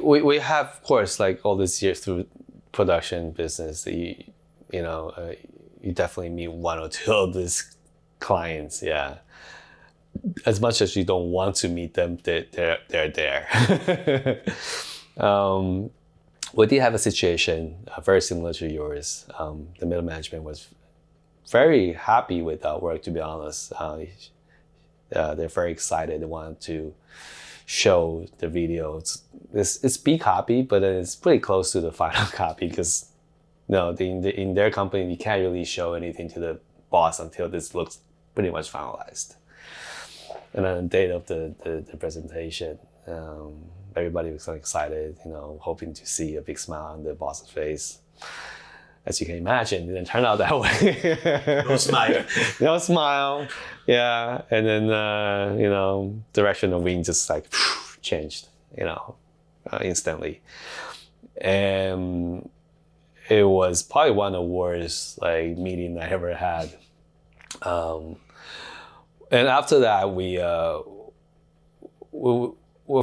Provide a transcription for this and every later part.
we have, of course, like all these years through production business, you definitely meet one or two of these clients. Yeah. As much as you don't want to meet them, they're there. We did have a situation very similar to yours. The middle management was very happy with our work, to be honest. They're very excited. They wanted to show the video. It's B copy, but it's pretty close to the final copy because in their company, you can't really show anything to the boss until this looks pretty much finalized. And on the date of the presentation, everybody was so excited, hoping to see a big smile on the boss's face. As you can imagine, it didn't turn out that way. No smile. No smile. Yeah. And then, direction of wind just like changed, instantly. And it was probably one of the worst meeting I ever had. And after that, we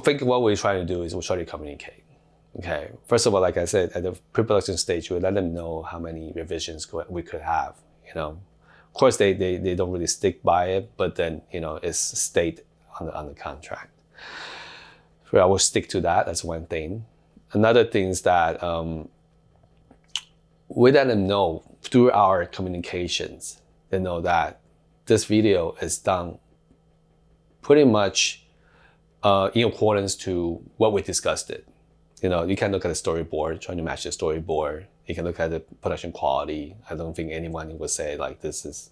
think what we're trying to do is we're trying to communicate. Okay. First of all, like I said, at the pre-production stage, we let them know how many revisions we could have. Of course, they don't really stick by it, but then it's stated on the contract. So I will stick to that. That's one thing. Another thing is that we let them know through our communications. They know that this video is done pretty much in accordance to what we discussed it. You can look at the storyboard, trying to match the storyboard. You can look at the production quality. I don't think anyone would say this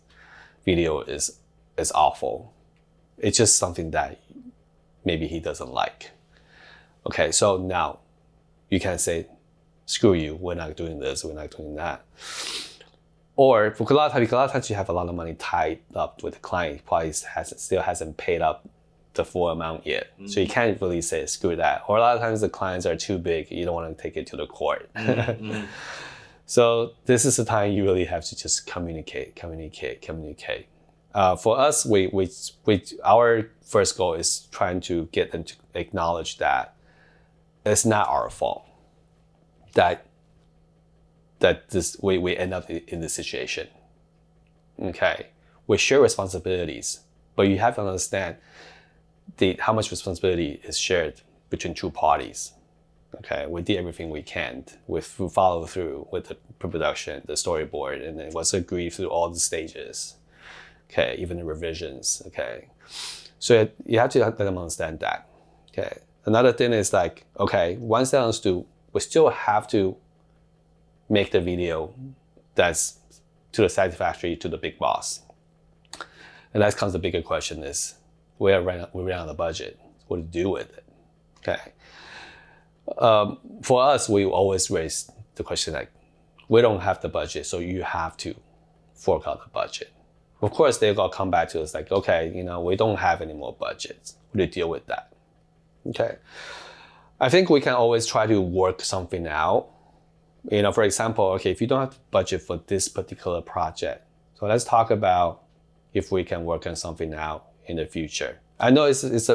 video is awful. It's just something that maybe he doesn't like. Okay, so now you can say, screw you, we're not doing this, we're not doing that. Or for a lot of times you have a lot of money tied up with the client, probably still hasn't paid up the full amount yet. Mm-hmm. So you can't really say screw that. Or a lot of times the clients are too big, you don't want to take it to the court. Mm-hmm. So this is the time you really have to just communicate. For us, our first goal is trying to get them to acknowledge that it's not our fault that we end up in this situation. Okay, we share responsibilities, but you have to understand how much responsibility is shared between two parties. Okay, we did everything we can. We follow through with the pre-production, the storyboard, and it was agreed through all the stages. Okay, even the revisions. Okay, so you have to let them understand that. Okay, another thing is once they understood, we still have to make the video that's to the satisfactory to the big boss. And that comes the bigger question is, we ran out of the budget. What to do with it? Okay. For us, we always raise the question we don't have the budget, so you have to fork out the budget. Of course, they're gonna come back to us okay, we don't have any more budgets. What do you deal with that? Okay. I think we can always try to work something out. For example, okay, if you don't have the budget for this particular project, so let's talk about if we can work on something out in the future. I know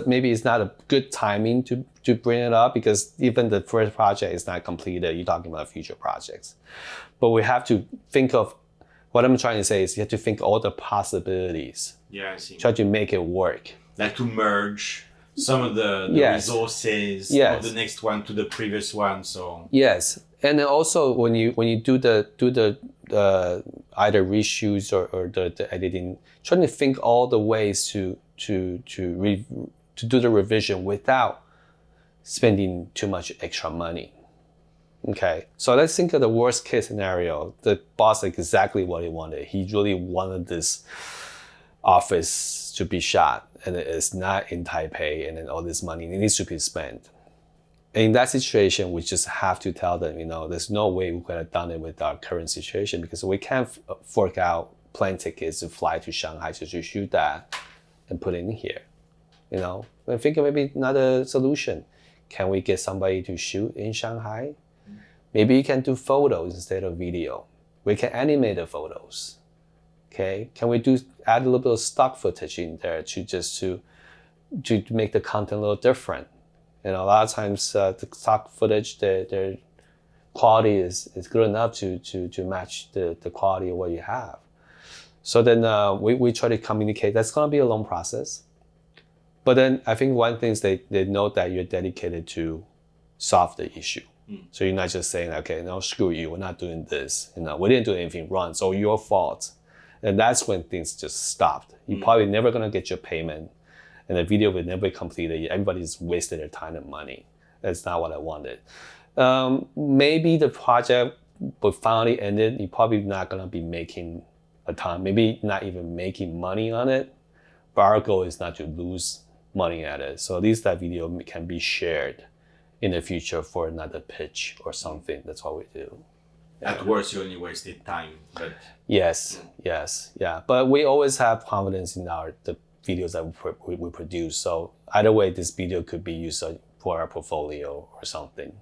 maybe it's not a good timing to bring it up because even the first project is not completed. You're talking about future projects. But we have to think of, what I'm trying to say is you have to think all the possibilities. Yeah, I see. Try to make it work. Like to merge some of the resources of the next one to the previous one. So yes. And then also when you do the either reshoots or the editing, trying to think all the ways to do the revision without spending too much extra money. Okay, so let's think of the worst case scenario. The boss exactly what he wanted. He really wanted this office to be shot, and it's not in Taipei, and then all this money needs to be spent. In that situation, we just have to tell them, there's no way we could have done it with our current situation because we can't fork out plane tickets to fly to Shanghai to shoot that and put it in here. I think maybe another solution. Can we get somebody to shoot in Shanghai? Maybe you can do photos instead of video. We can animate the photos. Okay, can we add a little bit of stock footage in there to make the content a little different? And a lot of times the stock footage, their quality is good enough to match the quality of what you have. So then we try to communicate. That's going to be a long process. But then I think one thing is they know that you're dedicated to solve the issue. So you're not just saying, okay, no, screw you, we're not doing this. We didn't do anything wrong, it's all your fault. And that's when things just stopped. You're probably never going to get your payment, and the video will never be completed. Everybody's wasted their time and money. That's not what I wanted. Maybe the project would finally ended. You're probably not going to be making a ton, maybe not even making money on it. But our goal is not to lose money at it. So at least that video can be shared in the future for another pitch or something. That's what we do. At worst, you only wasted time. But yes, yeah. But we always have confidence in the videos that we produce. So either way, this video could be used for our portfolio or something.